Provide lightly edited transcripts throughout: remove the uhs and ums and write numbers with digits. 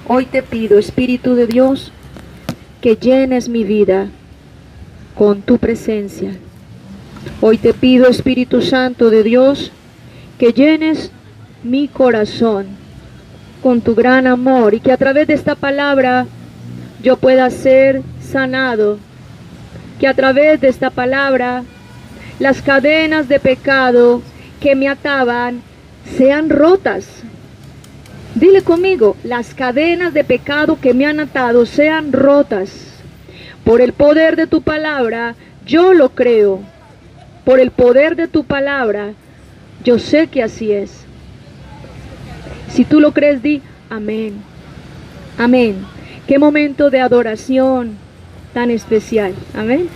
Hoy te pido, Espíritu de Dios, que llenes mi vida con tu presencia. Hoy te pido, Espíritu Santo de Dios, que llenes mi corazón con tu gran amor y que a través de esta palabra yo pueda ser sanado, que a través de esta palabra las cadenas de pecado que me ataban sean rotas. Dile conmigo, las cadenas de pecado que me han atado sean rotas. Por el poder de tu palabra, yo lo creo. Por el poder de tu palabra, yo sé que así es. Si tú lo crees, di amén. Amén. Qué momento de adoración tan especial. Amén.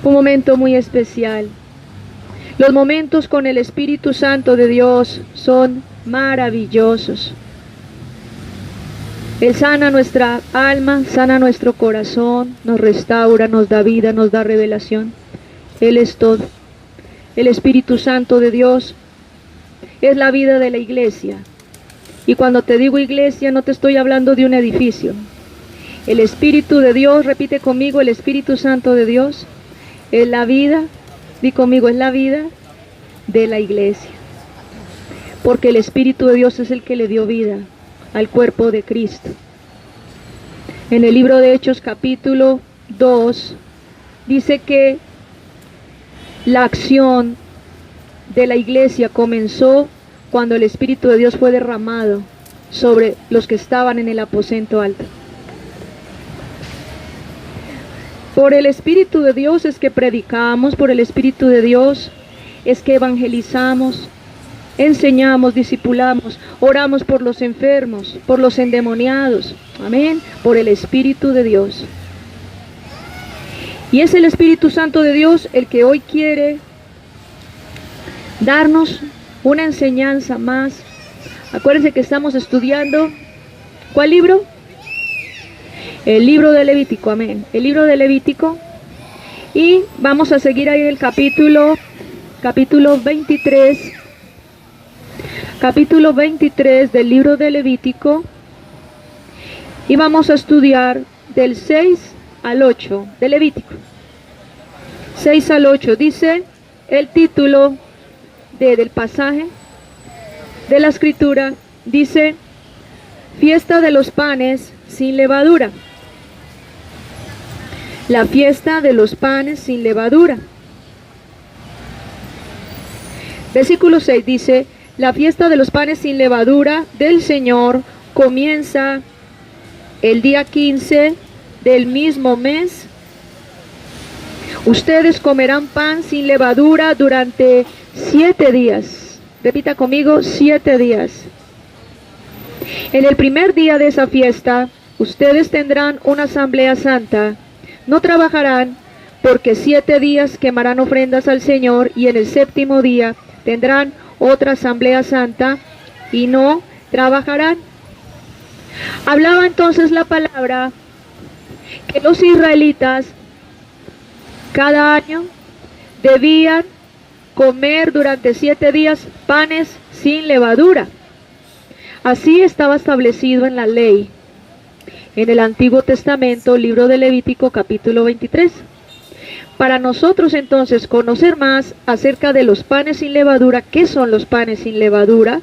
Un momento muy especial. Los momentos con el Espíritu Santo de Dios son maravillosos. Él sana nuestra alma, sana nuestro corazón, nos restaura, nos da vida, nos da revelación. Él es todo. El Espíritu Santo de Dios es la vida de la iglesia. Y cuando te digo iglesia, no te estoy hablando de un edificio. El Espíritu de Dios, repite conmigo, el Espíritu Santo de Dios es la vida, di conmigo, es la vida de la iglesia. Porque el Espíritu de Dios es el que le dio vida al cuerpo de Cristo. En el libro de Hechos capítulo 2 dice que la acción de la iglesia comenzó cuando el Espíritu de Dios fue derramado sobre los que estaban en el aposento alto. Por el Espíritu de Dios es que predicamos, por el Espíritu de Dios es que evangelizamos, enseñamos, discipulamos, oramos por los enfermos, por los endemoniados, amén, por el Espíritu de Dios. Y es el Espíritu Santo de Dios el que hoy quiere darnos una enseñanza más. Acuérdense que estamos estudiando, ¿cuál libro? El libro de Levítico, amén, el libro de Levítico. Y vamos a seguir ahí el capítulo 23. Capítulo 23 del libro de Levítico, y vamos a estudiar del 6 al 8 de Levítico. 6 al 8 dice el título del pasaje de la escritura, dice: fiesta de los panes sin levadura. La fiesta de los panes sin levadura. Versículo 6 dice: la fiesta de los panes sin levadura del Señor comienza el día 15 del mismo mes. Ustedes comerán pan sin levadura durante 7 días. Repita conmigo, 7 días. En el primer día de esa fiesta, ustedes tendrán una asamblea santa. No trabajarán, porque 7 días quemarán ofrendas al Señor, y en el séptimo día tendrán otra asamblea santa y no trabajarán. Hablaba entonces la palabra que los israelitas cada año debían comer durante 7 días panes sin levadura. Así estaba establecido en la ley, en el Antiguo Testamento, libro de Levítico capítulo 23. Para nosotros entonces conocer más acerca de los panes sin levadura, ¿qué son los panes sin levadura?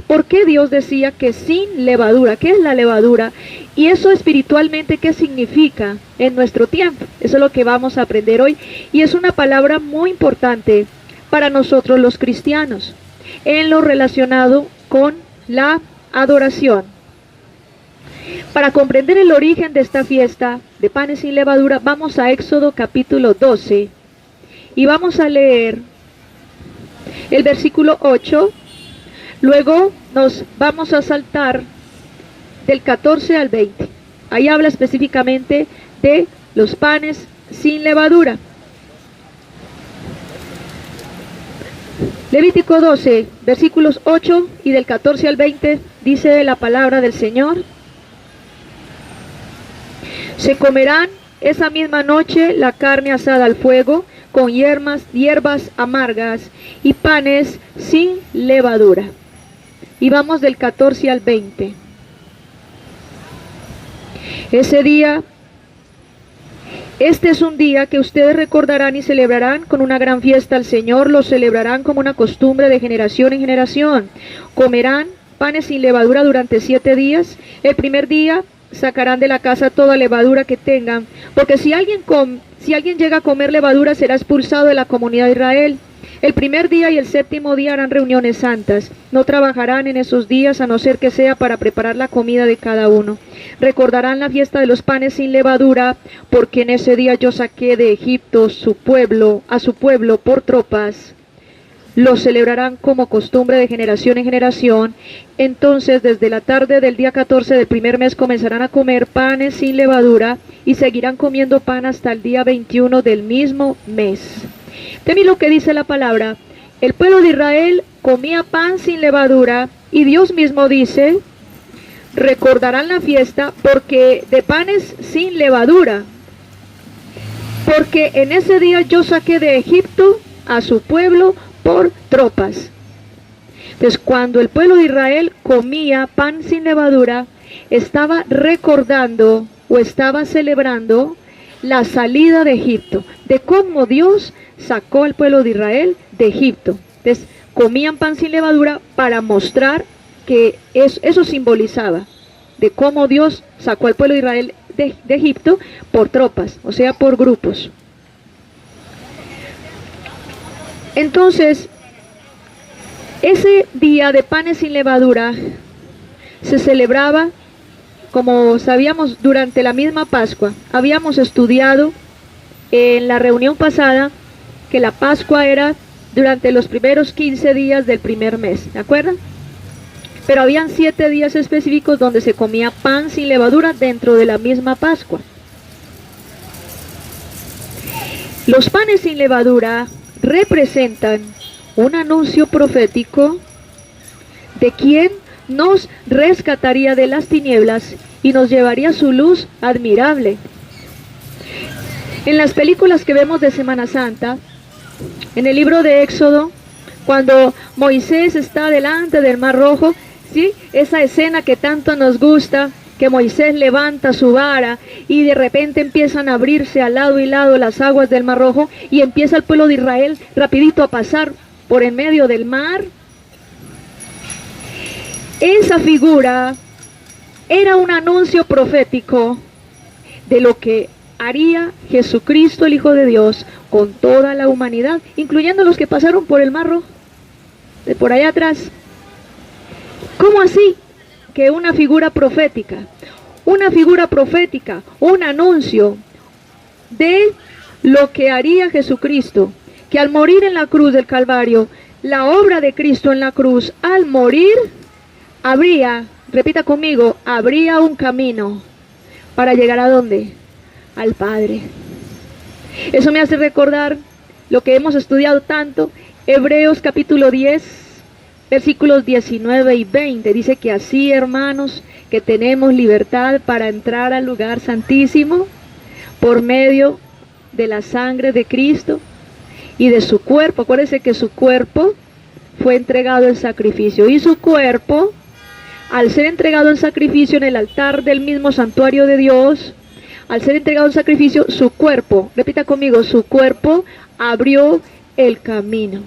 ¿Por qué Dios decía que sin levadura? ¿Qué es la levadura? Y eso espiritualmente, ¿qué significa en nuestro tiempo? Eso es lo que vamos a aprender hoy. Y es una palabra muy importante para nosotros los cristianos, en lo relacionado con la adoración. Para comprender el origen de esta fiesta de panes sin levadura, vamos a Éxodo capítulo 12 y vamos a leer el versículo 8. Luego nos vamos a saltar del 14 al 20. Ahí habla específicamente de los panes sin levadura. Levítico 12, versículos 8 y del 14 al 20, dice la palabra del Señor: se comerán esa misma noche la carne asada al fuego, con hierbas amargas y panes sin levadura. Y vamos del 14 al 20. Ese día, este es un día que ustedes recordarán y celebrarán con una gran fiesta al Señor, lo celebrarán como una costumbre de generación en generación. Comerán panes sin levadura durante 7 días. El primer día sacarán de la casa toda levadura que tengan, porque si alguien llega a comer levadura será expulsado de la comunidad de Israel. El primer día y el 7º día harán reuniones santas. No trabajarán en esos días a no ser que sea para preparar la comida de cada uno. Recordarán la fiesta de los panes sin levadura, porque en ese día yo saqué de Egipto a su pueblo por tropas. Lo celebrarán como costumbre de generación en generación. Entonces desde la tarde del día 14 del primer mes comenzarán a comer panes sin levadura y seguirán comiendo pan hasta el día 21 del mismo mes. Temí lo que dice la palabra. El pueblo de Israel comía pan sin levadura y Dios mismo dice, recordarán la fiesta porque de panes sin levadura, porque en ese día yo saqué de Egipto a su pueblo por tropas. Entonces cuando el pueblo de Israel comía pan sin levadura, estaba recordando o estaba celebrando la salida de Egipto, de cómo Dios sacó al pueblo de Israel de Egipto. Entonces comían pan sin levadura para mostrar que eso simbolizaba de cómo Dios sacó al pueblo de Israel de Egipto por tropas, o sea, por grupos. Entonces, ese día de panes sin levadura se celebraba, como sabíamos, durante la misma Pascua. Habíamos estudiado en la reunión pasada que la Pascua era durante los primeros 15 días del primer mes, ¿de acuerdo? Pero habían 7 días específicos donde se comía pan sin levadura dentro de la misma Pascua. Los panes sin levadura representan un anuncio profético de quien nos rescataría de las tinieblas y nos llevaría a su luz admirable. En las películas que vemos de Semana Santa, en el libro de Éxodo, cuando Moisés está delante del Mar Rojo, ¿sí? Esa escena que tanto nos gusta, que Moisés levanta su vara y de repente empiezan a abrirse al lado y lado las aguas del Mar Rojo y empieza el pueblo de Israel rapidito a pasar por en medio del mar. Esa figura era un anuncio profético de lo que haría Jesucristo, el Hijo de Dios, con toda la humanidad, incluyendo los que pasaron por el Mar Rojo, de por allá atrás. ¿Cómo así? Que una figura profética, un anuncio de lo que haría Jesucristo, que al morir en la cruz del Calvario, la obra de Cristo en la cruz, al morir, habría, repita conmigo, habría un camino para llegar ¿a dónde? Al Padre. Eso me hace recordar lo que hemos estudiado tanto, Hebreos capítulo 10, versículos 19 y 20, dice que así, hermanos, que tenemos libertad para entrar al lugar santísimo por medio de la sangre de Cristo y de su cuerpo. Acuérdense que su cuerpo fue entregado en sacrificio y su cuerpo, al ser entregado en sacrificio en el altar del mismo santuario de Dios, al ser entregado en sacrificio, su cuerpo, repita conmigo, su cuerpo abrió el camino.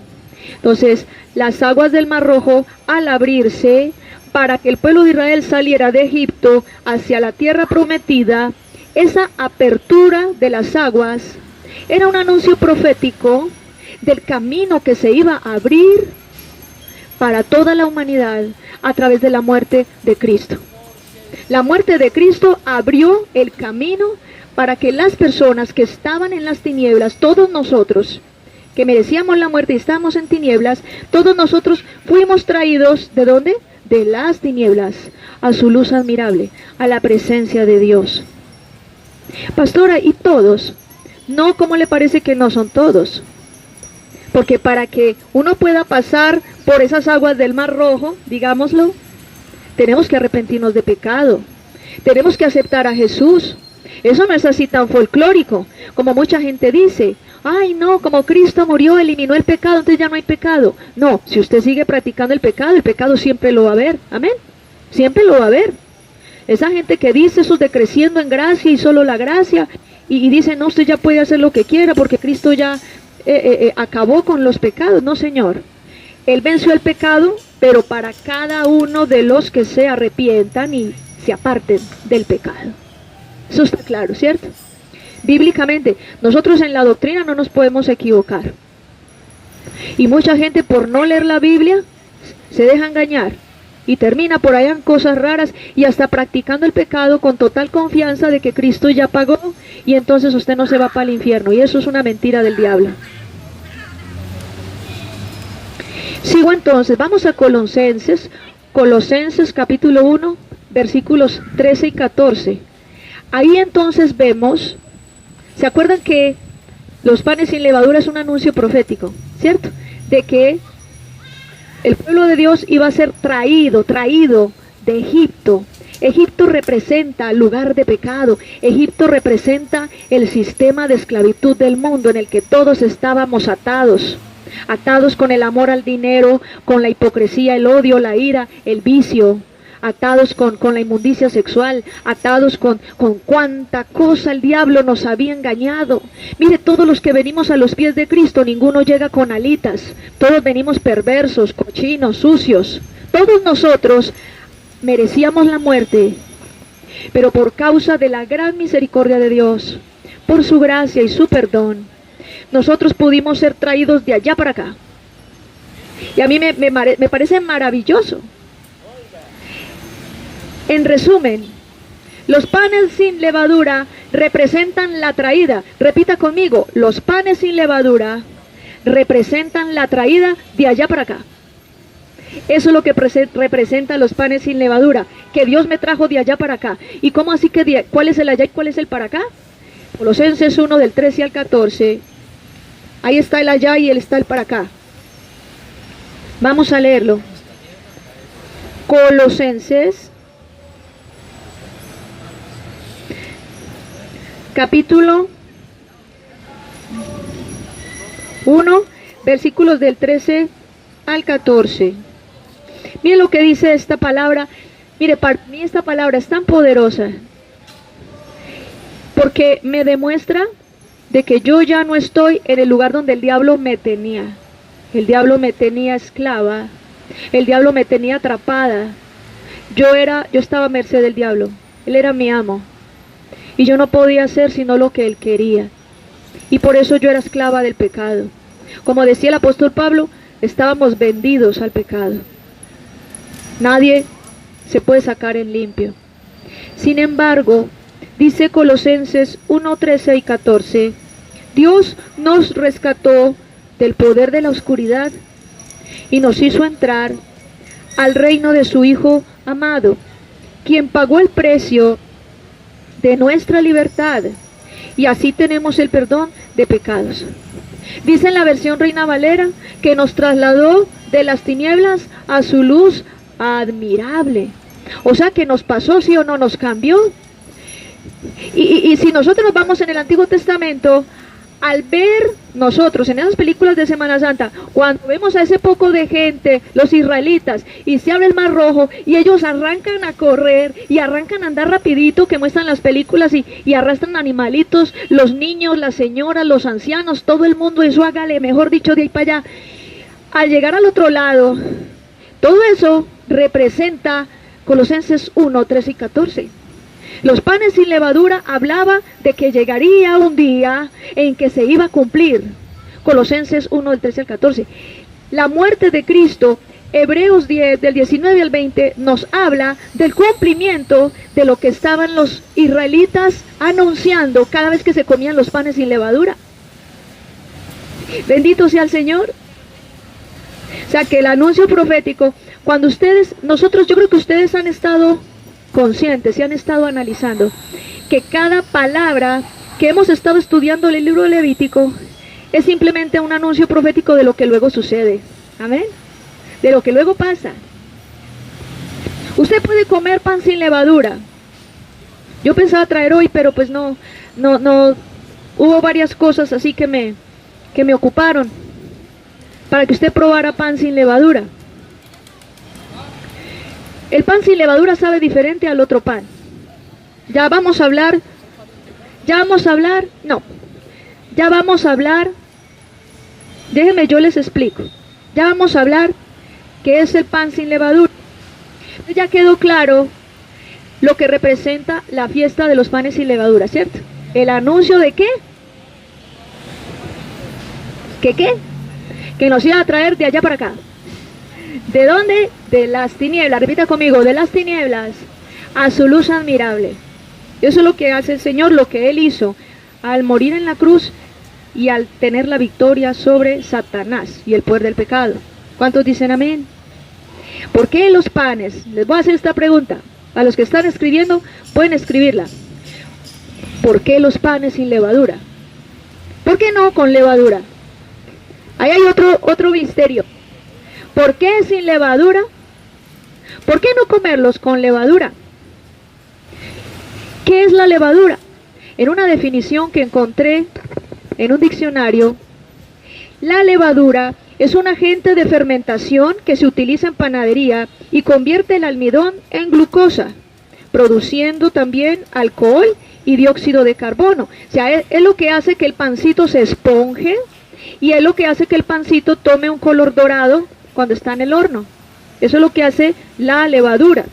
Entonces, las aguas del Mar Rojo, al abrirse, para que el pueblo de Israel saliera de Egipto hacia la tierra prometida, esa apertura de las aguas era un anuncio profético del camino que se iba a abrir para toda la humanidad a través de la muerte de Cristo. La muerte de Cristo abrió el camino para que las personas que estaban en las tinieblas, todos nosotros, que merecíamos la muerte y estamos en tinieblas, todos nosotros fuimos traídos, ¿de dónde? De las tinieblas, a su luz admirable, a la presencia de Dios. Pastora, ¿y todos? No, ¿cómo le parece que no son todos? Porque para que uno pueda pasar por esas aguas del Mar Rojo, digámoslo, tenemos que arrepentirnos de pecado, tenemos que aceptar a Jesús. Eso no es así tan folclórico, como mucha gente dice. Ay no, como Cristo murió, eliminó el pecado, entonces ya no hay pecado. No, si usted sigue practicando el pecado siempre lo va a haber, amén. Siempre lo va a haber. Esa gente que dice eso de creciendo en gracia y solo la gracia, y dice, no, usted ya puede hacer lo que quiera porque Cristo ya acabó con los pecados. No, Señor. Él venció el pecado, pero para cada uno de los que se arrepientan y se aparten del pecado. Eso está claro, ¿cierto? Bíblicamente, nosotros en la doctrina no nos podemos equivocar. Y mucha gente por no leer la Biblia se deja engañar y termina por allá en cosas raras y hasta practicando el pecado con total confianza de que Cristo ya pagó y entonces usted no se va para el infierno. Y eso es una mentira del diablo. Sigo entonces, vamos a Colosenses capítulo 1, versículos 13 y 14. Ahí entonces vemos, ¿se acuerdan que los panes sin levadura es un anuncio profético, cierto? De que el pueblo de Dios iba a ser traído de Egipto. Egipto representa lugar de pecado. Egipto representa el sistema de esclavitud del mundo en el que todos estábamos atados con el amor al dinero, con la hipocresía, el odio, la ira, el vicio, atados con la inmundicia sexual, atados con cuánta cosa el diablo nos había engañado. Mire, todos los que venimos a los pies de Cristo, ninguno llega con alitas, todos venimos perversos, cochinos, sucios. Todos nosotros merecíamos la muerte, pero por causa de la gran misericordia de Dios, por su gracia y su perdón, nosotros pudimos ser traídos de allá para acá. Y a mí me parece maravilloso. En resumen, los panes sin levadura representan la traída. Repita conmigo, los panes sin levadura representan la traída de allá para acá. Eso es lo que representa los panes sin levadura, que Dios me trajo de allá para acá. ¿Y cómo así que cuál es el allá y cuál es el para acá? Colosenses 1 del 13 al 14. Ahí está el allá y él está el para acá. Vamos a leerlo. Colosenses capítulo 1, versículos del 13 al 14. Mire lo que dice esta palabra. Mire, para mí esta palabra es tan poderosa porque me demuestra de que yo ya no estoy en el lugar donde el diablo me tenía. El diablo me tenía esclava. El diablo me tenía atrapada. Yo estaba a merced del diablo. Él era mi amo. Y yo no podía hacer sino lo que él quería. Y por eso yo era esclava del pecado. Como decía el apóstol Pablo, estábamos vendidos al pecado. Nadie se puede sacar en limpio. Sin embargo, dice Colosenses 1, 13 y 14, Dios nos rescató del poder de la oscuridad y nos hizo entrar al reino de su Hijo amado, quien pagó el precio de nuestra libertad, y así tenemos el perdón de pecados. Dice en la versión Reina Valera que nos trasladó de las tinieblas a su luz admirable. O sea que nos pasó, sí o no, nos cambió. Y si nosotros nos vamos en el Antiguo Testamento, al ver nosotros en esas películas de Semana Santa, cuando vemos a ese poco de gente, los israelitas, y se abre el Mar Rojo, y ellos arrancan a correr, y arrancan a andar rapidito, que muestran las películas, y arrastran animalitos, los niños, las señoras, los ancianos, todo el mundo, eso hágale, mejor dicho, de ahí para allá. Al llegar al otro lado, todo eso representa Colosenses 1, 13 y 14. Los panes sin levadura hablaba de que llegaría un día en que se iba a cumplir. Colosenses 1, del 13 al 14. La muerte de Cristo, Hebreos 10, del 19 al 20, nos habla del cumplimiento de lo que estaban los israelitas anunciando cada vez que se comían los panes sin levadura. Bendito sea el Señor. O sea que el anuncio profético, cuando yo creo que ustedes han estado conscientes y han estado analizando que cada palabra que hemos estado estudiando en el libro de Levítico es simplemente un anuncio profético de lo que luego sucede. Amén. De lo que luego pasa. Usted puede comer pan sin levadura. Yo pensaba traer hoy, pero pues no, hubo varias cosas así que me ocuparon para que usted probara pan sin levadura. El pan sin levadura sabe diferente al otro pan. Ya vamos a hablar, no, ya vamos a hablar, déjenme yo les explico, ya vamos a hablar qué es el pan sin levadura. Ya quedó claro lo que representa la fiesta de los panes sin levadura, ¿cierto? El anuncio de qué, que nos iba a traer de allá para acá. ¿De dónde? De las tinieblas, repita conmigo, de las tinieblas a su luz admirable. Eso es lo que hace el Señor, lo que Él hizo al morir en la cruz y al tener la victoria sobre Satanás y el poder del pecado. ¿Cuántos dicen amén? ¿Por qué los panes? Les voy a hacer esta pregunta. A los que están escribiendo, pueden escribirla. ¿Por qué los panes sin levadura? ¿Por qué no con levadura? Ahí hay otro misterio. ¿Por qué sin levadura? ¿Por qué no comerlos con levadura? ¿Qué es la levadura? En una definición que encontré en un diccionario, la levadura es un agente de fermentación que se utiliza en panadería y convierte el almidón en glucosa, produciendo también alcohol y dióxido de carbono. O sea, es lo que hace que el pancito se esponje y es lo que hace que el pancito tome un color dorado cuando está en el horno. Eso es lo que hace la levadura.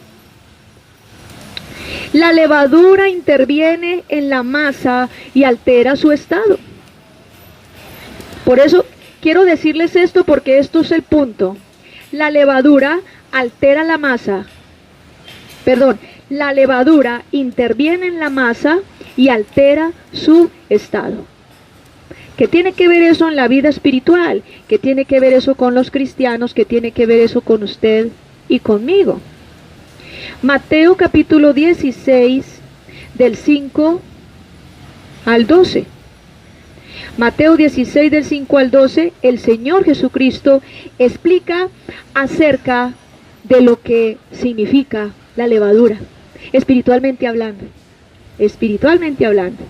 La levadura interviene en la masa y altera su estado. Por eso quiero decirles esto, porque esto es el punto. La levadura altera la masa. La levadura interviene en la masa y altera su estado. ¿Qué tiene que ver eso en la vida espiritual? ¿Qué tiene que ver eso con los cristianos? ¿Qué tiene que ver eso con usted y conmigo? Mateo capítulo 16, del 5 al 12. Mateo 16, del 5 al 12, el Señor Jesucristo explica acerca de lo que significa la levadura, espiritualmente hablando. Espiritualmente hablando.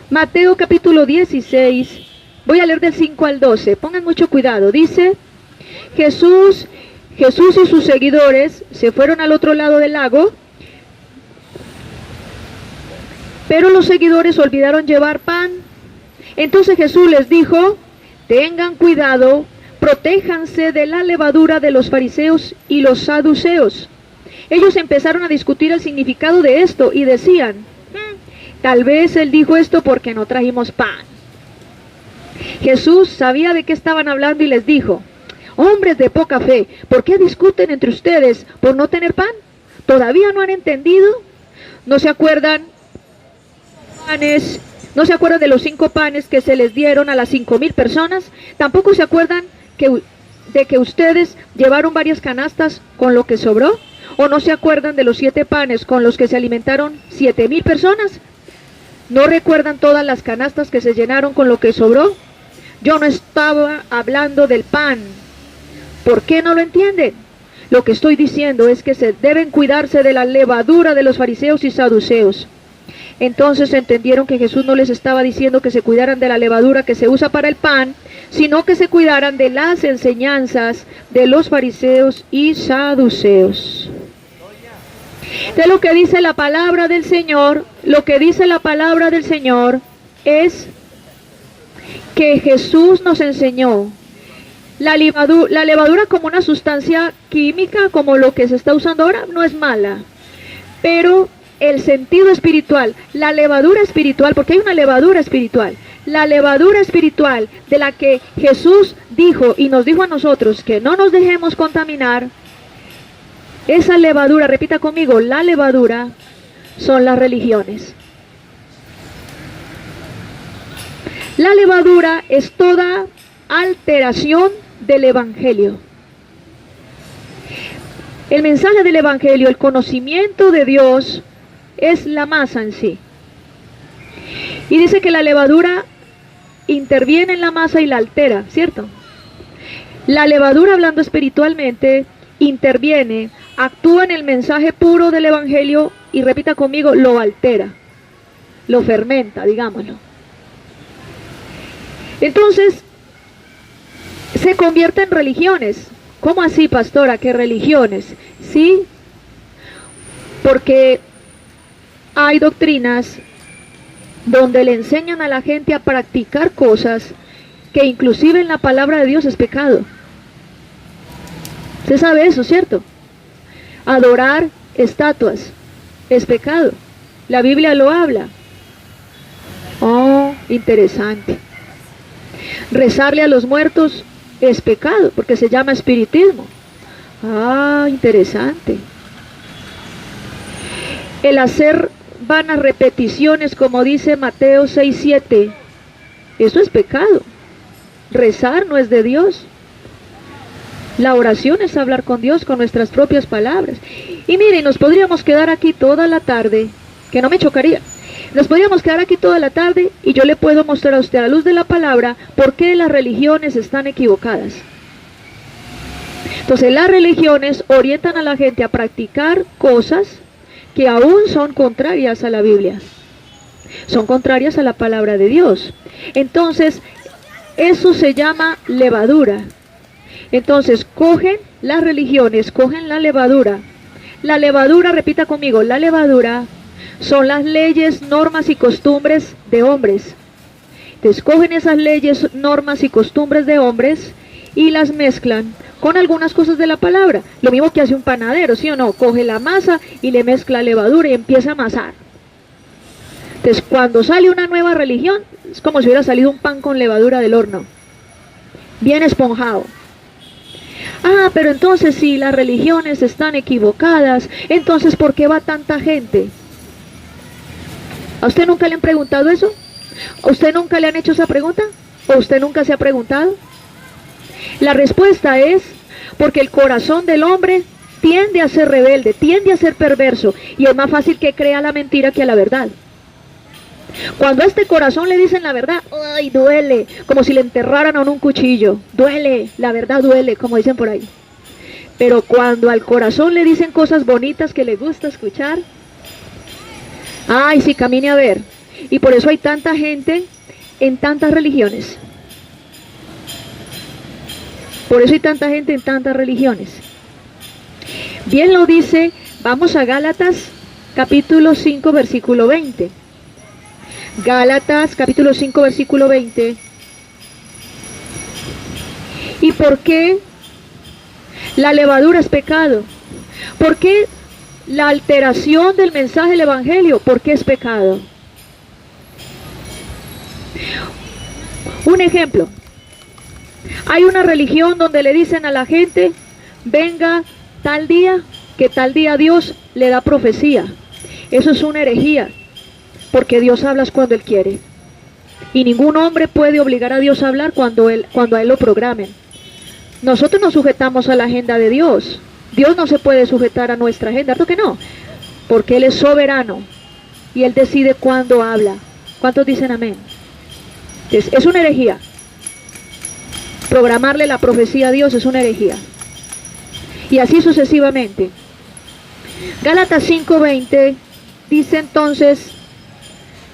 Mateo capítulo 16, voy a leer del 5 al 12, pongan mucho cuidado. Dice, Jesús y sus seguidores se fueron al otro lado del lago, pero los seguidores olvidaron llevar pan. Entonces Jesús les dijo, tengan cuidado, protéjanse de la levadura de los fariseos y los saduceos. Ellos empezaron a discutir el significado de esto y decían, tal vez él dijo esto porque no trajimos pan. Jesús sabía de qué estaban hablando y les dijo, hombres de poca fe, ¿por qué discuten entre ustedes por no tener pan? ¿Todavía no han entendido? ¿No se acuerdan panes? ¿No se acuerdan de los 5 panes que se les dieron a las 5,000 personas? ¿Tampoco se acuerdan de que ustedes llevaron varias canastas con lo que sobró? ¿O no se acuerdan de los 7 panes con los que se alimentaron 7,000 personas? ¿No recuerdan todas las canastas que se llenaron con lo que sobró? Yo no estaba hablando del pan. ¿Por qué no lo entienden? Lo que estoy diciendo es que se deben cuidarse de la levadura de los fariseos y saduceos. Entonces entendieron que Jesús no les estaba diciendo que se cuidaran de la levadura que se usa para el pan, sino que se cuidaran de las enseñanzas de los fariseos y saduceos. De lo que dice la palabra del Señor, lo que dice la palabra del Señor es que Jesús nos enseñó la levadura como una sustancia química, como lo que se está usando ahora, no es mala, pero el sentido espiritual, la levadura espiritual, porque hay una levadura espiritual, la levadura espiritual de la que Jesús dijo y nos dijo a nosotros que no nos dejemos contaminar, esa levadura, repita conmigo, la levadura son las religiones. La levadura es toda alteración del Evangelio. El mensaje del Evangelio, el conocimiento de Dios, es la masa en sí. Y dice que la levadura interviene en la masa y la altera, ¿cierto? La levadura, hablando espiritualmente, interviene, actúa en el mensaje puro del Evangelio y, repita conmigo, lo altera, lo fermenta, digámoslo. Entonces, se convierte en religiones. ¿Cómo así, pastora? ¿Qué religiones? Sí, porque hay doctrinas donde le enseñan a la gente a practicar cosas que inclusive en la palabra de Dios es pecado. Usted sabe eso, ¿cierto? Adorar estatuas es pecado. La Biblia lo habla. Oh, interesante. Rezarle a los muertos es pecado, porque se llama espiritismo. Ah, interesante. El hacer vanas repeticiones, como dice Mateo 6:7, eso es pecado. Rezar no es de Dios. La oración es hablar con Dios con nuestras propias palabras. Y miren, nos podríamos quedar aquí toda la tarde, que no me chocaría. Nos podríamos quedar aquí toda la tarde y yo le puedo mostrar a usted a la luz de la palabra por qué las religiones están equivocadas. Entonces las religiones orientan a la gente a practicar cosas que aún son contrarias a la Biblia. Son contrarias a la palabra de Dios. Entonces, eso se llama levadura. Entonces, cogen las religiones, cogen la levadura. La levadura, repita conmigo, la levadura son las leyes, normas y costumbres de hombres. Entonces, cogen esas leyes, normas y costumbres de hombres y las mezclan con algunas cosas de la palabra. Lo mismo que hace un panadero, ¿sí o no? Coge la masa y le mezcla levadura y empieza a amasar. Entonces, cuando sale una nueva religión, es como si hubiera salido un pan con levadura del horno, bien esponjado. Ah, pero entonces si las religiones están equivocadas, entonces ¿por qué va tanta gente? ¿A usted nunca le han preguntado eso? ¿A usted nunca le han hecho esa pregunta? ¿O usted nunca se ha preguntado? La respuesta es porque el corazón del hombre tiende a ser rebelde, tiende a ser perverso, y es más fácil que crea la mentira que a la verdad. Cuando a este corazón le dicen la verdad, ¡ay, duele! Como si le enterraran en un cuchillo. Duele, la verdad duele, como dicen por ahí. Pero cuando al corazón le dicen cosas bonitas que le gusta escuchar, ¡ay, sí, camine a ver! Y por eso hay tanta gente en tantas religiones. Por eso hay tanta gente en tantas religiones. Bien lo dice, vamos a Gálatas capítulo 5 versículo 20. Gálatas capítulo 5 versículo 20. ¿Y por qué la levadura es pecado? ¿Por qué la alteración del mensaje del evangelio? ¿Por qué es pecado? Un ejemplo. Hay una religión donde le dicen a la gente, venga tal día, que tal día Dios le da profecía. Eso es una herejía, porque Dios habla cuando Él quiere. Y ningún hombre puede obligar a Dios a hablar cuando a Él lo programen. Nosotros nos sujetamos a la agenda de Dios. Dios no se puede sujetar a nuestra agenda, ¿verdad que no? Porque Él es soberano y Él decide cuándo habla. ¿Cuántos dicen amén? Es una herejía. Programarle la profecía a Dios es una herejía. Y así sucesivamente. Gálatas 5:20 dice entonces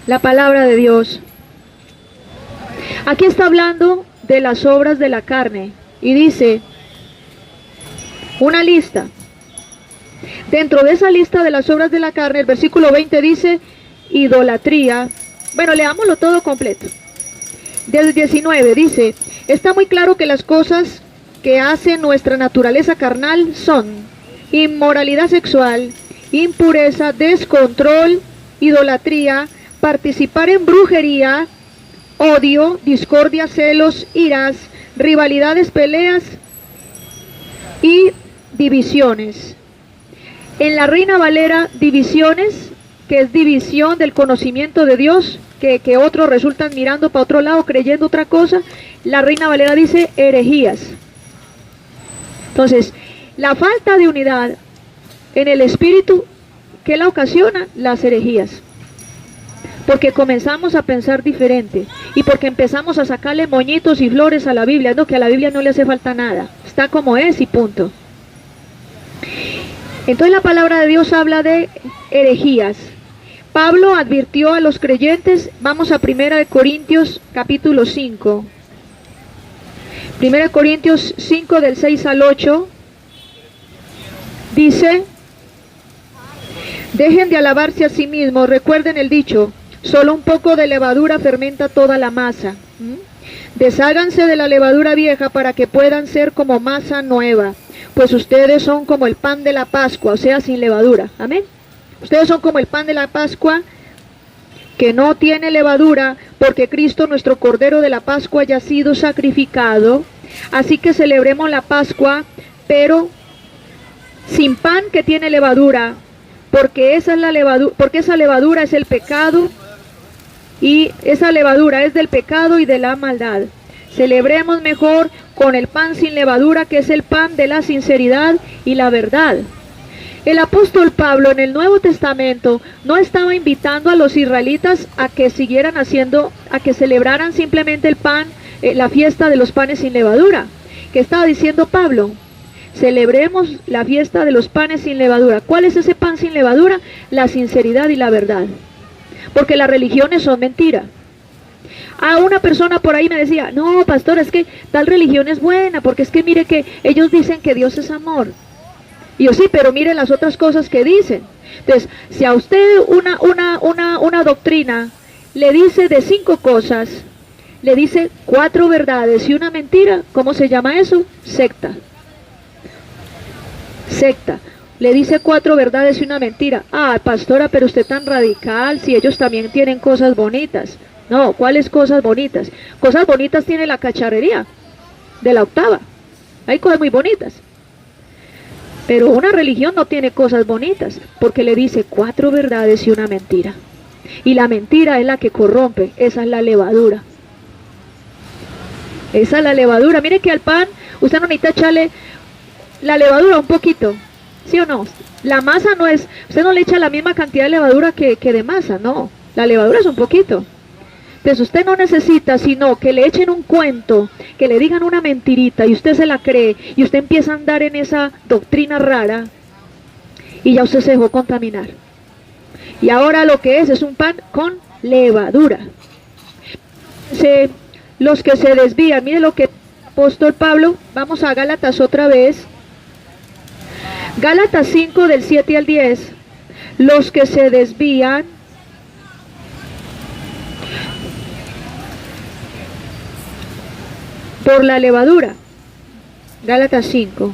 la palabra de Dios. Aquí está hablando de las obras de la carne y dice una lista. Dentro de esa lista de las obras de la carne, el versículo 20 dice idolatría. Bueno, leámoslo todo completo. Del 19 dice, está muy claro que las cosas que hace nuestra naturaleza carnal son inmoralidad sexual, impureza, descontrol, idolatría, participar en brujería, odio, discordia, celos, iras, rivalidades, peleas y divisiones. En la Reina Valera, divisiones, que es división del conocimiento de Dios, que otros resultan mirando para otro lado, creyendo otra cosa. La Reina Valera dice herejías. Entonces, la falta de unidad en el espíritu, ¿qué la ocasiona? Las herejías. Porque comenzamos a pensar diferente y porque empezamos a sacarle moñitos y flores a la Biblia, no, que a la Biblia no le hace falta nada, está como es y punto. Entonces la palabra de Dios habla de herejías. Pablo advirtió a los creyentes, vamos a 1 Corintios capítulo 5. 1 Corintios 5 del 6 al 8. Dice, Dejen de alabarse a sí mismos, recuerden el dicho, solo un poco de levadura fermenta toda la masa. Desháganse de la levadura vieja para que puedan ser como masa nueva, pues ustedes son como el pan de la Pascua, o sea, sin levadura. Amén. Ustedes son como el pan de la Pascua, que no tiene levadura, porque Cristo, nuestro Cordero de la Pascua, ya ha sido sacrificado. Así que celebremos la Pascua, pero sin pan que tiene levadura, porque esa levadura es el pecado, y esa levadura es del pecado y de la maldad. Celebremos mejor con el pan sin levadura, que es el pan de la sinceridad y la verdad. El apóstol Pablo en el Nuevo Testamento no estaba invitando a los israelitas a que siguieran a que celebraran simplemente el pan, la fiesta de los panes sin levadura. ¿Qué estaba diciendo Pablo? Celebremos la fiesta de los panes sin levadura. ¿Cuál es ese pan sin levadura? La sinceridad y la verdad. Porque las religiones son mentira. A una persona por ahí me decía, no, pastor, es que tal religión es buena, porque es que mire que ellos dicen que Dios es amor. Y yo, sí, pero mire las otras cosas que dicen. Entonces, si a usted una doctrina le dice de 5 cosas, le dice 4 verdades y una mentira, ¿cómo se llama eso? Secta. Secta. Le dice 4 verdades y una mentira. Ah, pastora, pero usted tan radical, si ellos también tienen cosas bonitas. No, ¿cuáles cosas bonitas? Cosas bonitas tiene la cacharrería de la octava. Hay cosas muy bonitas. Pero una religión no tiene cosas bonitas, porque le dice 4 verdades y una mentira. Y la mentira es la que corrompe, esa es la levadura. Esa es la levadura. Mire que al pan, usted no necesita echarle la levadura un poquito, ¿sí o no? La masa no es, usted no le echa la misma cantidad de levadura que de masa, no. La levadura es un poquito. Entonces usted no necesita sino que le echen un cuento, que le digan una mentirita y usted se la cree y usted empieza a andar en esa doctrina rara y ya usted se dejó contaminar. Y ahora lo que es un pan con levadura. Los que se desvían, mire lo que el apóstol Pablo, vamos a Gálatas otra vez. Gálatas 5 del 7 al 10. Los que se desvían por la levadura. Gálatas 5.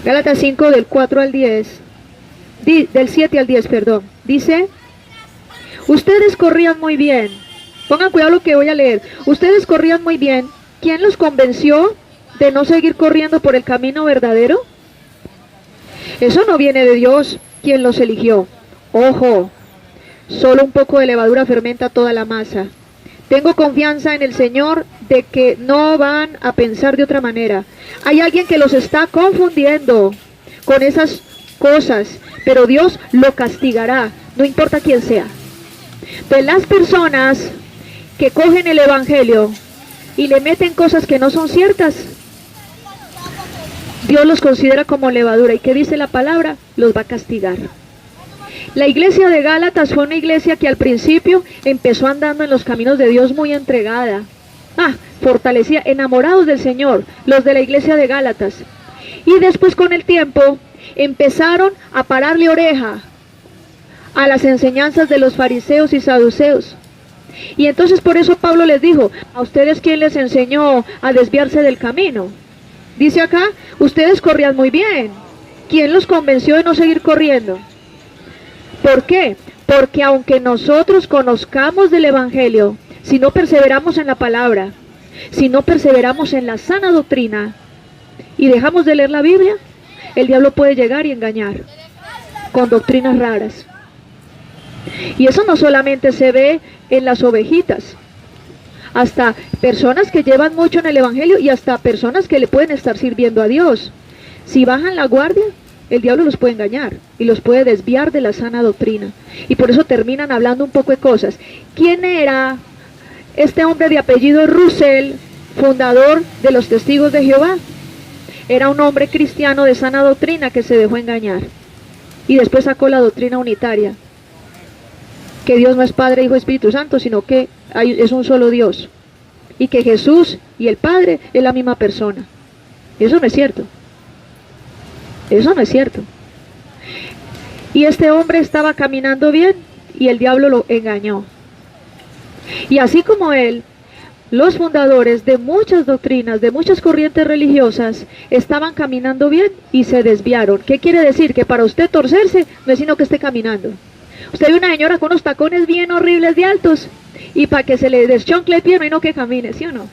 Gálatas 5 del 4 al 10. Del 7 al 10, perdón. Dice, ustedes corrían muy bien. Pongan cuidado lo que voy a leer. Ustedes corrían muy bien. ¿Quién los convenció de no seguir corriendo por el camino verdadero? Eso no viene de Dios, quien los eligió. Ojo, solo un poco de levadura fermenta toda la masa. Tengo confianza en el Señor de que no van a pensar de otra manera. Hay alguien que los está confundiendo con esas cosas, pero Dios lo castigará, no importa quién sea. Pues las personas que cogen el evangelio y le meten cosas que no son ciertas, Dios los considera como levadura. ¿Y qué dice la palabra? Los va a castigar. La iglesia de Gálatas fue una iglesia que al principio empezó andando en los caminos de Dios muy entregada. Fortalecida, enamorados del Señor, los de la iglesia de Gálatas. Y después con el tiempo empezaron a pararle oreja a las enseñanzas de los fariseos y saduceos. Y entonces por eso Pablo les dijo, ¿a ustedes quién les enseñó a desviarse del camino? Dice acá, ustedes corrían muy bien. ¿Quién los convenció de no seguir corriendo? ¿Por qué? Porque aunque nosotros conozcamos del evangelio, si no perseveramos en la palabra, si no perseveramos en la sana doctrina y dejamos de leer la Biblia, el diablo puede llegar y engañar con doctrinas raras. Y eso no solamente se ve en las ovejitas, hasta personas que llevan mucho en el evangelio y hasta personas que le pueden estar sirviendo a Dios. Si bajan la guardia, el diablo los puede engañar y los puede desviar de la sana doctrina. Y por eso terminan hablando un poco de cosas. ¿Quién era este hombre de apellido Russell, fundador de los Testigos de Jehová? Era un hombre cristiano de sana doctrina que se dejó engañar. Y después sacó la doctrina unitaria. Que Dios no es Padre, Hijo, Espíritu Santo, sino que es un solo Dios. Y que Jesús y el Padre es la misma persona. Y eso no es cierto. Eso no es cierto. Y este hombre estaba caminando bien y el diablo lo engañó. Y así como él, los fundadores de muchas doctrinas, de muchas corrientes religiosas, estaban caminando bien y se desviaron. ¿Qué quiere decir? Que para usted torcerse no es sino que esté caminando. Usted ve una señora con unos tacones bien horribles de altos y para que se le deschoncle el pie no hay no que camine, ¿sí o no?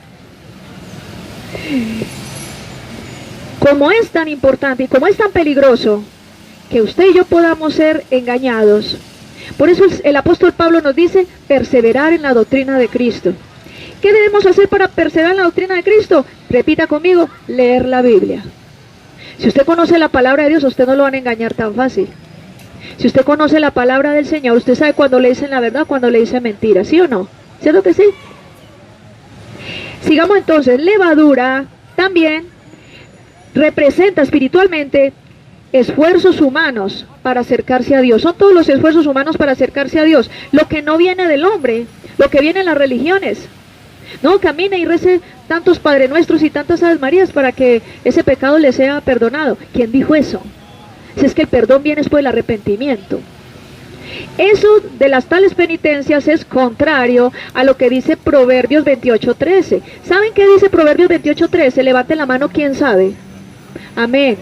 Como es tan importante y como es tan peligroso que usted y yo podamos ser engañados, por eso el apóstol Pablo nos dice perseverar en la doctrina de Cristo. ¿Qué debemos hacer para perseverar en la doctrina de Cristo? Repita conmigo, leer la Biblia. Si usted conoce la palabra de Dios, usted no lo van a engañar tan fácil. Si usted conoce la palabra del Señor, usted sabe cuando le dicen la verdad, cuando le dicen mentira, ¿sí o no? ¿Cierto que sí? Sigamos entonces, levadura también representa espiritualmente esfuerzos humanos para acercarse a Dios. Son todos los esfuerzos humanos para acercarse a Dios. Lo que no viene del hombre, lo que viene en las religiones. No, camine y rece tantos Padre Nuestros y tantas Aves Marías para que ese pecado le sea perdonado. ¿Quién dijo eso? Si es que el perdón viene después del arrepentimiento. Eso de las tales penitencias es contrario a lo que dice Proverbios 28:13. ¿Saben qué dice Proverbios 28:13? Levante la mano, ¿quién sabe? Amén.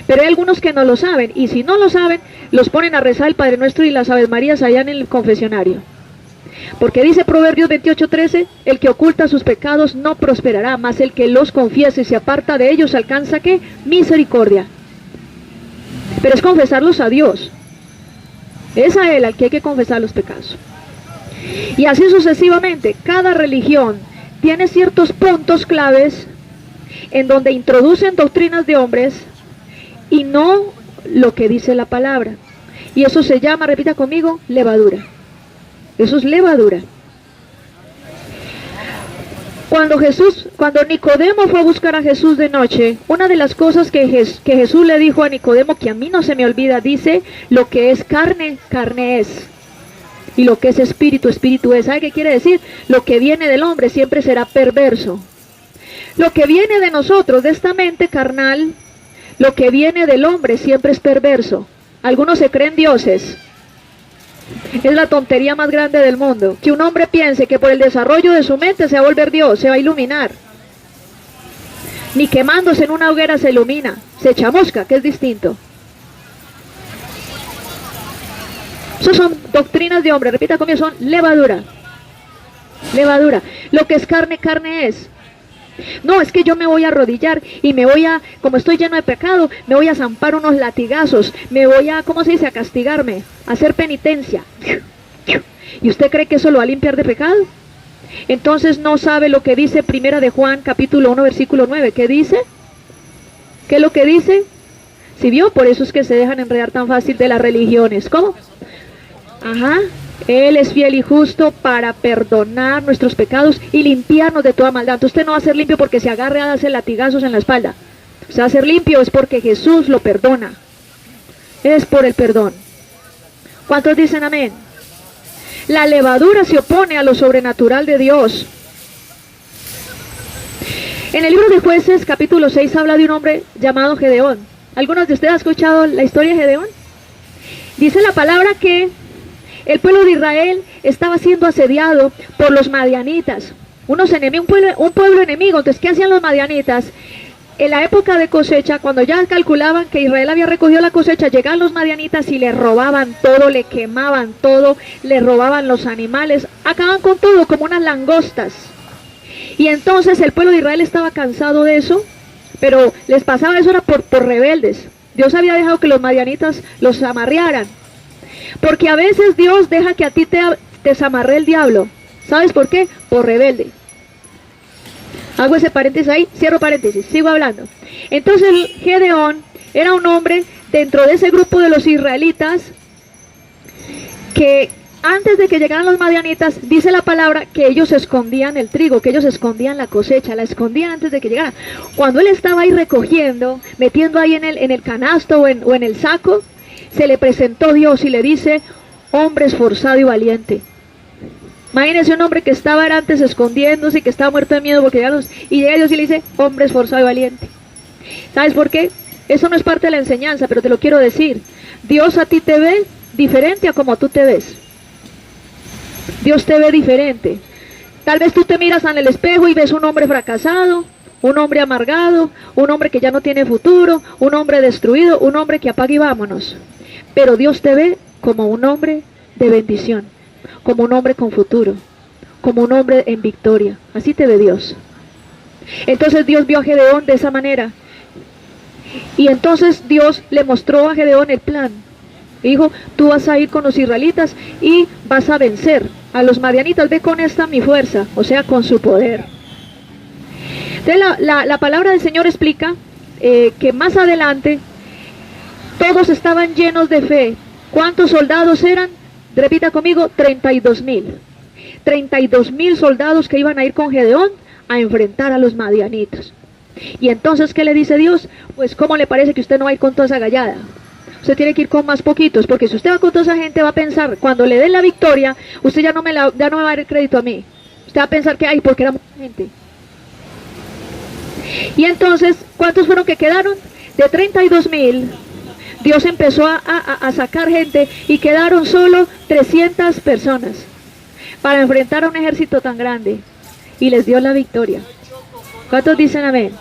Pero hay algunos que no lo saben, y si no lo saben, los ponen a rezar el Padre Nuestro y las Aves Marías allá en el confesionario. Porque dice Proverbios 28:13, el que oculta sus pecados no prosperará, mas el que los confiesa y se aparta de ellos alcanza, ¿qué? Misericordia. Pero es confesarlos a Dios. Es a Él al que hay que confesar los pecados. Y así sucesivamente, cada religión tiene ciertos puntos claves en donde introducen doctrinas de hombres y no lo que dice la palabra. Y eso se llama, repita conmigo, levadura. Eso es levadura. Cuando Nicodemo fue a buscar a Jesús de noche, una de las cosas que Jesús le dijo a Nicodemo, que a mí no se me olvida, dice, lo que es carne, carne es. Y lo que es espíritu, espíritu es. ¿Sabe qué quiere decir? Lo que viene del hombre siempre será perverso. Lo que viene de nosotros, de esta mente carnal, lo que viene del hombre siempre es perverso. Algunos se creen dioses. Es la tontería más grande del mundo, que un hombre piense que por el desarrollo de su mente se va a volver Dios, se va a iluminar. Ni quemándose en una hoguera se ilumina, se chamusca, que es distinto. Esas son doctrinas de hombre, repita conmigo, son levadura. Levadura. Lo que es carne, carne es. No, es que yo me voy a arrodillar y me voy a, como estoy lleno de pecado, me voy a zampar unos latigazos, me voy a, ¿cómo se dice?, a castigarme, a hacer penitencia. ¿Y usted cree que eso lo va a limpiar de pecado? Entonces no sabe lo que dice Primera de Juan, capítulo 1, versículo 9. ¿Qué dice? ¿Qué es lo que dice? ¿Sí vio? Por eso es que se dejan enredar tan fácil de las religiones. ¿Cómo? Ajá. Él es fiel y justo para perdonar nuestros pecados y limpiarnos de toda maldad. Entonces usted no va a ser limpio porque se agarre a darse latigazos en la espalda. Usted va a ser limpio es porque Jesús lo perdona. Es por el perdón. ¿Cuántos dicen amén? La levadura se opone a lo sobrenatural de Dios. En el libro de Jueces, capítulo 6, habla de un hombre llamado Gedeón. ¿Algunos de ustedes han escuchado la historia de Gedeón? Dice la palabra que el pueblo de Israel estaba siendo asediado por los madianitas, un pueblo enemigo. Entonces, ¿qué hacían los madianitas? En la época de cosecha, cuando ya calculaban que Israel había recogido la cosecha, llegaban los madianitas y le robaban todo, le quemaban todo, le robaban los animales, acababan con todo como unas langostas. Y entonces el pueblo de Israel estaba cansado de eso, pero les pasaba eso era por rebeldes. Dios había dejado que los madianitas los amarrearan. Porque a veces Dios deja que a ti te desamarre el diablo. ¿Sabes por qué? Por rebelde. Hago ese paréntesis ahí, cierro paréntesis, sigo hablando. Entonces Gedeón era un hombre dentro de ese grupo de los israelitas que antes de que llegaran los madianitas, dice la palabra que ellos escondían el trigo, que ellos escondían la cosecha, la escondían antes de que llegara. Cuando él estaba ahí recogiendo, metiendo ahí en el canasto o en el saco, se le presentó Dios y le dice, hombre esforzado y valiente. Imagínense un hombre que estaba antes escondiéndose y que estaba muerto de miedo porque y llega Dios y le dice, hombre esforzado y valiente. ¿Sabes por qué? Eso no es parte de la enseñanza, pero te lo quiero decir. Dios a ti te ve diferente a como tú te ves. Dios te ve diferente. Tal vez tú te miras en el espejo y ves un hombre fracasado, un hombre amargado, un hombre que ya no tiene futuro, un hombre destruido, un hombre que apaga y vámonos. Pero Dios te ve como un hombre de bendición, como un hombre con futuro, como un hombre en victoria. Así te ve Dios. Entonces Dios vio a Gedeón de esa manera. Y entonces Dios le mostró a Gedeón el plan. Dijo, tú vas a ir con los israelitas y vas a vencer a los madianitas. Ve con esta mi fuerza, o sea, con su poder. Entonces la palabra del Señor explica que más adelante todos estaban llenos de fe. ¿Cuántos soldados eran? Repita conmigo, 32,000. 32,000 soldados que iban a ir con Gedeón a enfrentar a los madianitas. Y entonces, ¿qué le dice Dios? Pues, ¿cómo le parece que usted no va a ir con toda esa gallada? Usted tiene que ir con más poquitos, porque si usted va con toda esa gente, va a pensar, cuando le den la victoria, usted ya no me va a dar el crédito a mí. Usted va a pensar que, ay, porque era mucha gente. Y entonces, ¿cuántos fueron que quedaron? De 32,000, Dios empezó a sacar gente y quedaron solo 300 personas para enfrentar a un ejército tan grande. Y les dio la victoria. ¿Cuántos dicen amén?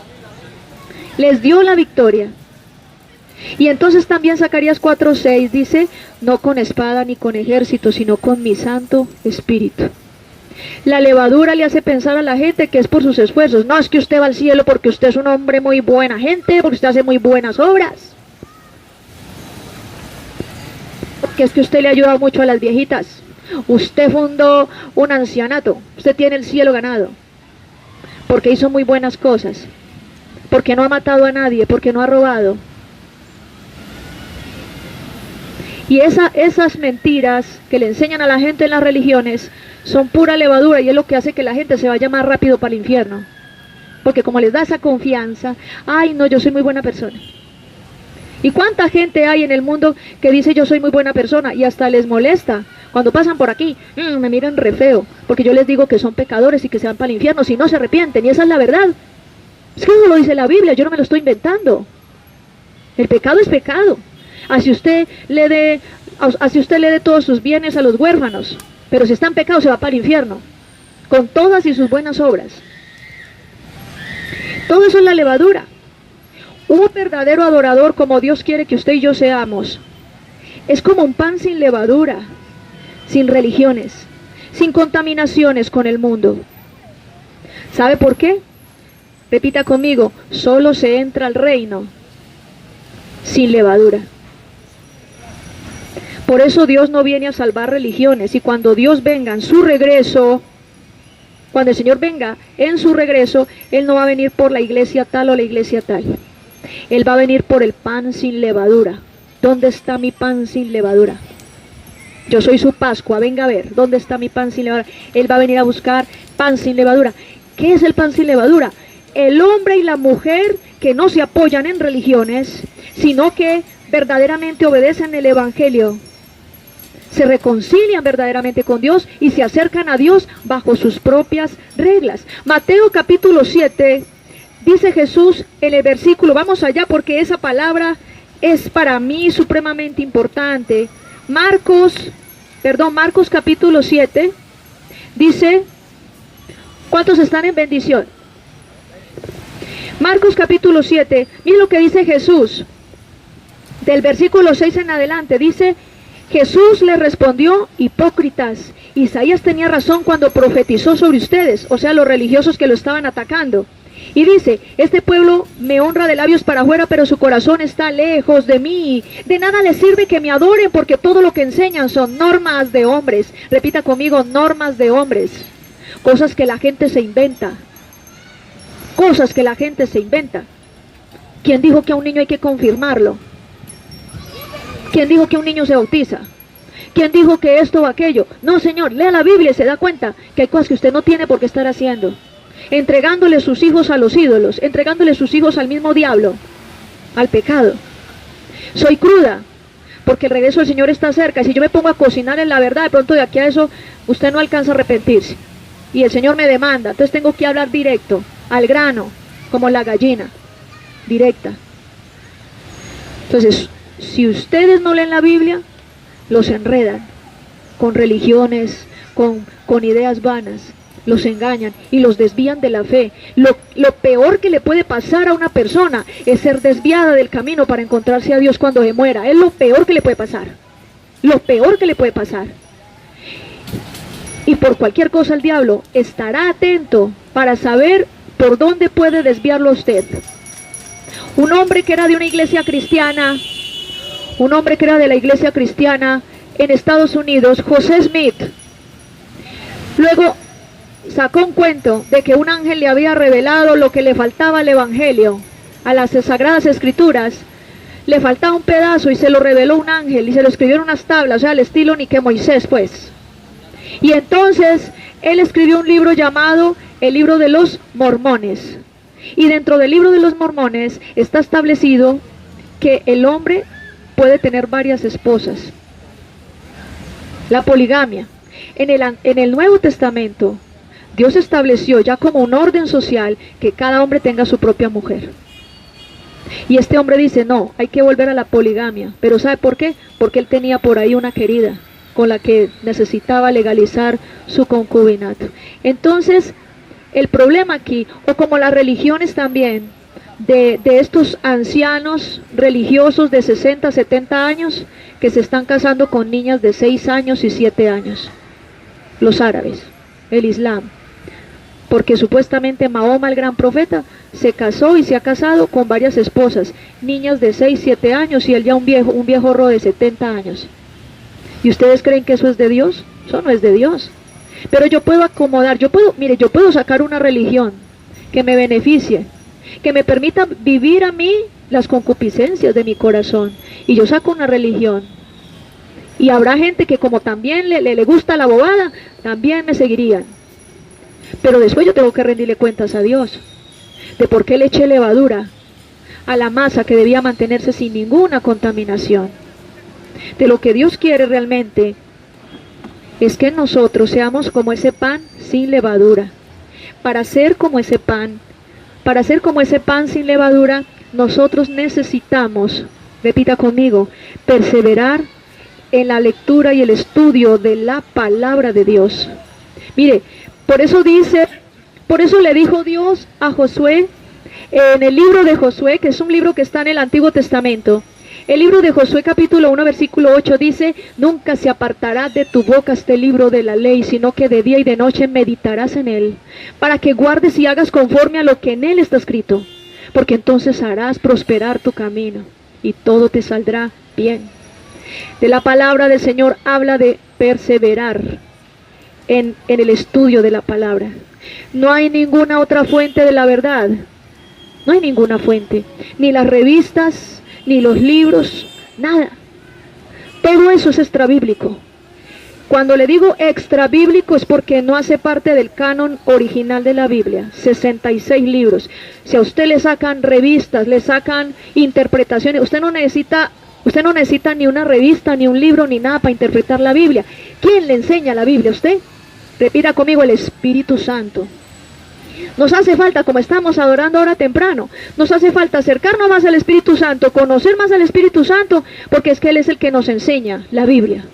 Les dio la victoria. Y entonces también Zacarías 4:6 dice, no con espada ni con ejército, sino con mi Santo Espíritu. La levadura le hace pensar a la gente que es por sus esfuerzos. No, es que usted va al cielo porque usted es un hombre muy buena gente, porque usted hace muy buenas obras. Porque es que usted le ha ayudado mucho a las viejitas. Usted fundó un ancianato, usted tiene el cielo ganado. Porque hizo muy buenas cosas. Porque no ha matado a nadie, porque no ha robado. Y esas mentiras que le enseñan a la gente en las religiones son pura levadura y es lo que hace que la gente se vaya más rápido para el infierno. Porque como les da esa confianza, ay no, yo soy muy buena persona. ¿Y cuánta gente hay en el mundo que dice yo soy muy buena persona y hasta les molesta? Cuando pasan por aquí, me miran re feo, porque yo les digo que son pecadores y que se van para el infierno si no se arrepienten, y esa es la verdad. Es que eso lo dice la Biblia, yo no me lo estoy inventando. El pecado es pecado. Así usted le dé todos sus bienes a los huérfanos, pero si está en pecado se va para el infierno, con todas y sus buenas obras. Todo eso es la levadura. Un verdadero adorador como Dios quiere que usted y yo seamos, es como un pan sin levadura, sin religiones, sin contaminaciones con el mundo. ¿Sabe por qué? Repita conmigo, solo se entra al reino sin levadura. Por eso Dios no viene a salvar religiones, y cuando Dios venga en su regreso, cuando el Señor venga en su regreso, Él no va a venir por la iglesia tal o la iglesia tal. Él va a venir por el pan sin levadura. ¿Dónde está mi pan sin levadura? Yo soy su Pascua, venga a ver, ¿dónde está mi pan sin levadura? Él va a venir a buscar pan sin levadura. ¿Qué es el pan sin levadura? El hombre y la mujer que no se apoyan en religiones, sino que verdaderamente obedecen el Evangelio, se reconcilian verdaderamente con Dios y se acercan a Dios bajo sus propias reglas. Mateo capítulo 7, dice Jesús en el versículo, vamos allá porque esa palabra es para mí supremamente importante. Marcos capítulo 7, dice, ¿cuántos están en bendición? Marcos capítulo 7, miren lo que dice Jesús, del versículo 6 en adelante, dice, Jesús le respondió, hipócritas, Isaías tenía razón cuando profetizó sobre ustedes, o sea, los religiosos que lo estaban atacando. Y dice, este pueblo me honra de labios para afuera, pero su corazón está lejos de mí. De nada les sirve que me adoren, porque todo lo que enseñan son normas de hombres. Repita conmigo, normas de hombres. Cosas que la gente se inventa. Cosas que la gente se inventa. ¿Quién dijo que a un niño hay que confirmarlo? ¿Quién dijo que un niño se bautiza? ¿Quién dijo que esto o aquello? No, señor, lea la Biblia y se da cuenta que hay cosas que usted no tiene por qué estar haciendo. Entregándole sus hijos a los ídolos, entregándole sus hijos al mismo diablo, al pecado. Soy cruda, porque el regreso del Señor está cerca. Y si yo me pongo a cocinar en la verdad, de pronto de aquí a eso, usted no alcanza a arrepentirse. Y el Señor me demanda, entonces tengo que hablar directo, al grano, como la gallina, directa. Entonces, si ustedes no leen la Biblia, los enredan con religiones, con ideas vanas, los engañan y los desvían de la fe. Lo peor que le puede pasar a una persona es ser desviada del camino para encontrarse a Dios cuando se muera. Es lo peor que le puede pasar. Lo peor que le puede pasar. Y por cualquier cosa el diablo estará atento para saber por dónde puede desviarlo a usted. Un hombre que era de una iglesia cristiana, un hombre que era de la iglesia cristiana en Estados Unidos, José Smith, luego sacó un cuento de que un ángel le había revelado lo que le faltaba al evangelio, a las sagradas escrituras. Le faltaba un pedazo y se lo reveló un ángel y se lo escribió en unas tablas, o sea, al estilo ni que Moisés, pues. Y entonces él escribió un libro llamado el Libro de los Mormones. Y dentro del Libro de los Mormones está establecido que el hombre puede tener varias esposas. La poligamia. En el Nuevo Testamento, Dios estableció ya como un orden social que cada hombre tenga su propia mujer. Y este hombre dice, no, hay que volver a la poligamia. Pero ¿sabe por qué? Porque él tenía por ahí una querida con la que necesitaba legalizar su concubinato. Entonces, el problema aquí, o como las religiones también, de estos ancianos religiosos de 60, 70 años, que se están casando con niñas de 6 años y 7 años. Los árabes, el Islam. Porque supuestamente Mahoma, el gran profeta, se casó y se ha casado con varias esposas, niñas de 6, 7 años y él ya un viejorro de 70 años. ¿Y ustedes creen que eso es de Dios? Eso no es de Dios. Pero yo puedo acomodar, yo puedo sacar una religión que me beneficie, que me permita vivir a mí las concupiscencias de mi corazón. Y yo saco una religión. Y habrá gente que como también le gusta la bobada, también me seguirían. Pero después yo tengo que rendirle cuentas a Dios de por qué le eché levadura a la masa que debía mantenerse sin ninguna contaminación. De lo que Dios quiere realmente es que nosotros seamos como ese pan sin levadura. Para ser como ese pan sin levadura, nosotros necesitamos, repita conmigo, perseverar en la lectura y el estudio de la palabra de Dios. Mire, por eso le dijo Dios a Josué, en el libro de Josué, que es un libro que está en el Antiguo Testamento. El libro de Josué capítulo 1 versículo 8 dice, nunca se apartará de tu boca este libro de la ley, sino que de día y de noche meditarás en él, para que guardes y hagas conforme a lo que en él está escrito, porque entonces harás prosperar tu camino y todo te saldrá bien. De la palabra del Señor habla de perseverar en el estudio de la palabra. No hay ninguna otra fuente de la verdad, no hay ninguna fuente, ni las revistas, ni los libros, nada. Todo eso es extrabíblico. Cuando le digo extrabíblico es porque no hace parte del canon original de la Biblia, 66 libros. Si a usted le sacan revistas, le sacan interpretaciones, usted no necesita ni una revista, ni un libro, ni nada para interpretar la Biblia. ¿Quién le enseña la Biblia? ¿Usted? Repita conmigo, el Espíritu Santo. Nos hace falta, como estamos adorando ahora temprano, nos hace falta acercarnos más al Espíritu Santo, conocer más al Espíritu Santo, porque es que Él es el que nos enseña la Biblia.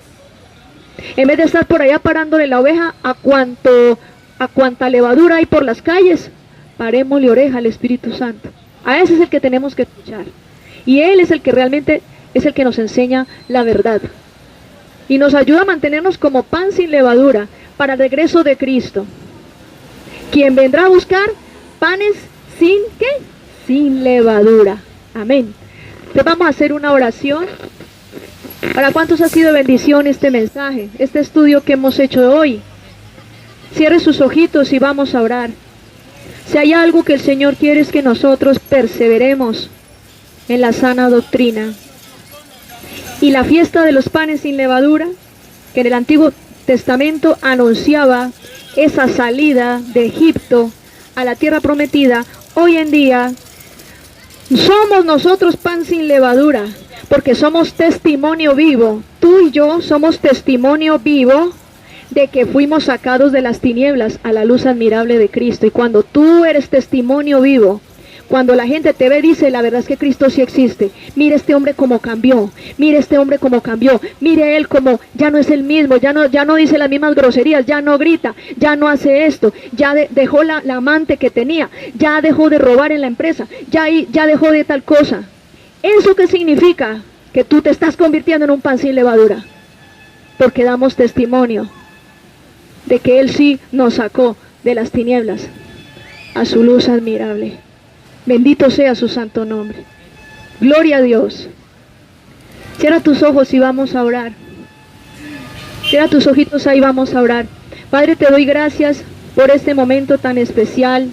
En vez de estar por allá parándole la oveja a cuanta levadura hay por las calles, parémosle oreja al Espíritu Santo. A ese es el que tenemos que escuchar. Y Él es el que realmente es el que nos enseña la verdad. Y nos ayuda a mantenernos como pan sin levadura para el regreso de Cristo. Quien vendrá a buscar panes sin ¿qué? Sin levadura. Amén. Entonces vamos a hacer una oración. ¿Para cuántos ha sido bendición este mensaje, este estudio que hemos hecho hoy? Cierre sus ojitos y vamos a orar. Si hay algo que el Señor quiere es que nosotros perseveremos en la sana doctrina. Y la fiesta de los panes sin levadura, que en el Antiguo Testamento anunciaba esa salida de Egipto a la tierra prometida, hoy en día somos nosotros pan sin levadura, porque somos testimonio vivo. Tú y yo somos testimonio vivo de que fuimos sacados de las tinieblas a la luz admirable de Cristo. Y cuando tú eres testimonio vivo, Cuando la gente te ve, dice, la verdad es que Cristo sí existe. Mire este hombre como cambió. Mire este hombre como cambió. Mire él como ya no es el mismo. Ya no dice las mismas groserías. Ya no grita. Ya no hace esto. Ya dejó la amante que tenía. Ya dejó de robar en la empresa. Ya dejó de tal cosa. ¿Eso qué significa? Que tú te estás convirtiendo en un pan sin levadura. Porque damos testimonio de que Él sí nos sacó de las tinieblas a su luz admirable. Bendito sea su santo nombre. Gloria a Dios. Cierra tus ojos y vamos a orar. Cierra tus ojitos ahí, vamos a orar. Padre, te doy gracias por este momento tan especial,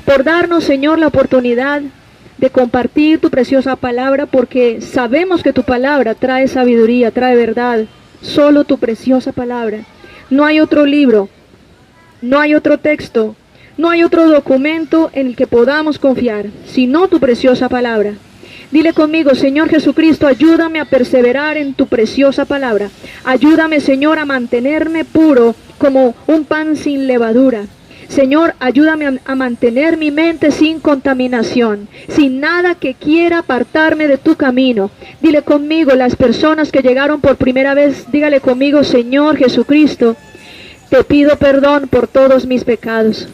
por darnos, Señor, la oportunidad de compartir tu preciosa palabra, porque sabemos que tu palabra trae sabiduría, trae verdad. Solo tu preciosa palabra. No hay otro libro, no hay otro texto, no hay otro documento en el que podamos confiar, sino tu preciosa palabra. Dile conmigo: Señor Jesucristo, ayúdame a perseverar en tu preciosa palabra. Ayúdame, Señor, a mantenerme puro como un pan sin levadura. Señor, ayúdame a mantener mi mente sin contaminación, sin nada que quiera apartarme de tu camino. Dile conmigo, las personas que llegaron por primera vez, dígale conmigo: Señor Jesucristo, te pido perdón por todos mis pecados.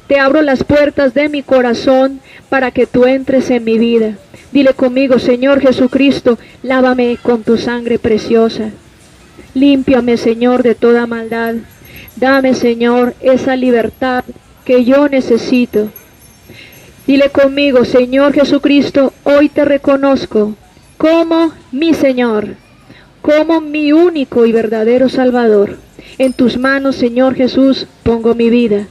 Te abro las puertas de mi corazón para que tú entres en mi vida. Dile conmigo: Señor Jesucristo, lávame con tu sangre preciosa. Límpiame, Señor, de toda maldad. Dame, Señor, esa libertad que yo necesito. Dile conmigo: Señor Jesucristo, hoy te reconozco como mi Señor, como mi único y verdadero Salvador. En tus manos, Señor Jesús, pongo mi vida,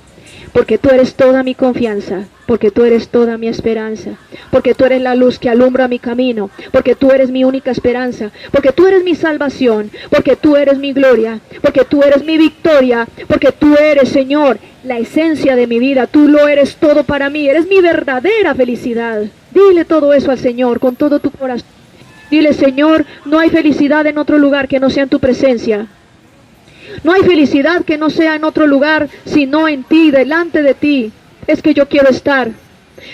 porque tú eres toda mi confianza, porque tú eres toda mi esperanza, porque tú eres la luz que alumbra mi camino, porque tú eres mi única esperanza, porque tú eres mi salvación, porque tú eres mi gloria, porque tú eres mi victoria, porque tú eres, Señor, la esencia de mi vida. Tú lo eres todo para mí, eres mi verdadera felicidad. Dile todo eso al Señor con todo tu corazón. Dile: Señor, no hay felicidad en otro lugar que no sea en tu presencia. No hay felicidad que no sea en otro lugar, sino en ti, delante de ti. Es que yo quiero estar.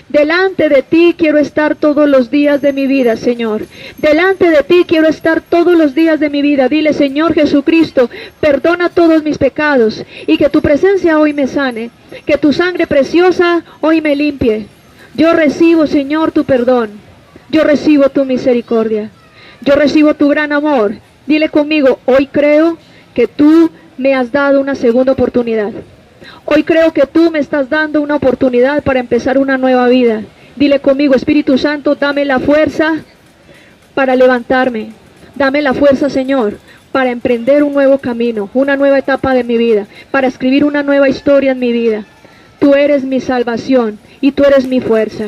Delante de ti quiero estar todos los días de mi vida, Señor. Delante de ti quiero estar todos los días de mi vida. Dile: Señor Jesucristo, perdona todos mis pecados, y que tu presencia hoy me sane, que tu sangre preciosa hoy me limpie. Yo recibo, Señor, tu perdón. Yo recibo tu misericordia. Yo recibo tu gran amor. Dile conmigo: hoy creo que tú me has dado una segunda oportunidad. Hoy creo que tú me estás dando una oportunidad para empezar una nueva vida. Dile conmigo: Espíritu Santo, dame la fuerza para levantarme. Dame la fuerza, Señor, para emprender un nuevo camino, una nueva etapa de mi vida, para escribir una nueva historia en mi vida. Tú eres mi salvación y tú eres mi fuerza.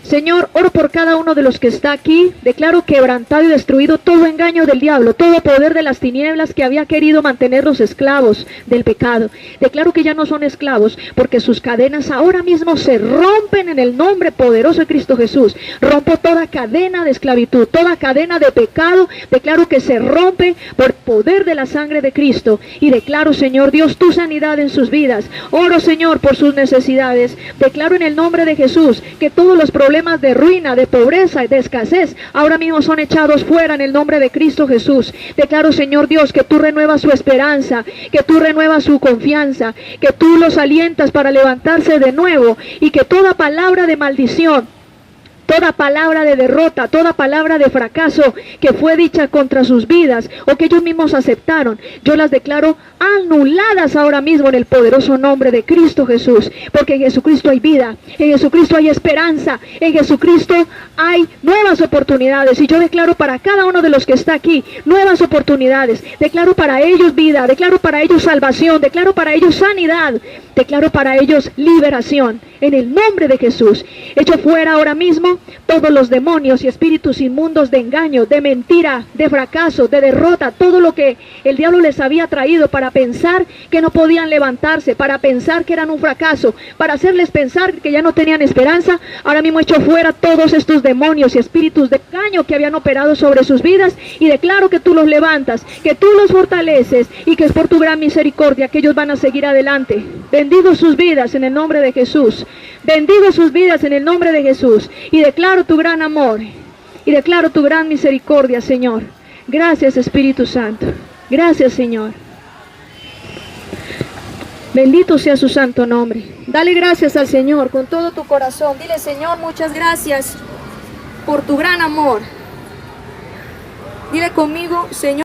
Señor, oro por cada uno de los que está aquí. Declaro quebrantado y destruido todo engaño del diablo, todo poder de las tinieblas que había querido mantenerlos esclavos del pecado. Declaro que ya no son esclavos, porque sus cadenas ahora mismo se rompen en el nombre poderoso de Cristo Jesús. Rompo toda cadena de esclavitud, toda cadena de pecado. Declaro que se rompe por poder de la sangre de Cristo. Y declaro, Señor Dios, tu sanidad en sus vidas. Oro, Señor, por sus necesidades. Declaro en el nombre de Jesús que todos los problemas de ruina, de pobreza y de escasez ahora mismo son echados fuera en el nombre de Cristo Jesús. Declaro, Señor Dios, que tú renuevas su esperanza, que tú renuevas su confianza, que tú los alientas para levantarse de nuevo, y que toda palabra de maldición, toda palabra de derrota, toda palabra de fracaso que fue dicha contra sus vidas o que ellos mismos aceptaron, yo las declaro anuladas ahora mismo en el poderoso nombre de Cristo Jesús. Porque en Jesucristo hay vida, en Jesucristo hay esperanza, en Jesucristo hay nuevas oportunidades. Y yo declaro para cada uno de los que está aquí nuevas oportunidades. Declaro para ellos vida, declaro para ellos salvación, declaro para ellos sanidad, declaro para ellos liberación en el nombre de Jesús. Echo fuera ahora mismo todos los demonios y espíritus inmundos de engaño, de mentira, de fracaso, de derrota, todo lo que el diablo les había traído para pensar que no podían levantarse, para pensar que eran un fracaso, para hacerles pensar que ya no tenían esperanza. Ahora mismo echo fuera todos estos demonios y espíritus de engaño que habían operado sobre sus vidas y declaro que tú los levantas, que tú los fortaleces y que es por tu gran misericordia que ellos van a seguir adelante. Bendigo sus vidas en el nombre de Jesús. Bendigo sus vidas en el nombre de Jesús y declaro tu gran amor y declaro tu gran misericordia, Señor. Gracias, Espíritu Santo. Gracias, Señor. Bendito sea su santo nombre. Dale gracias al Señor con todo tu corazón. Dile, Señor, muchas gracias por tu gran amor. Dile conmigo, Señor.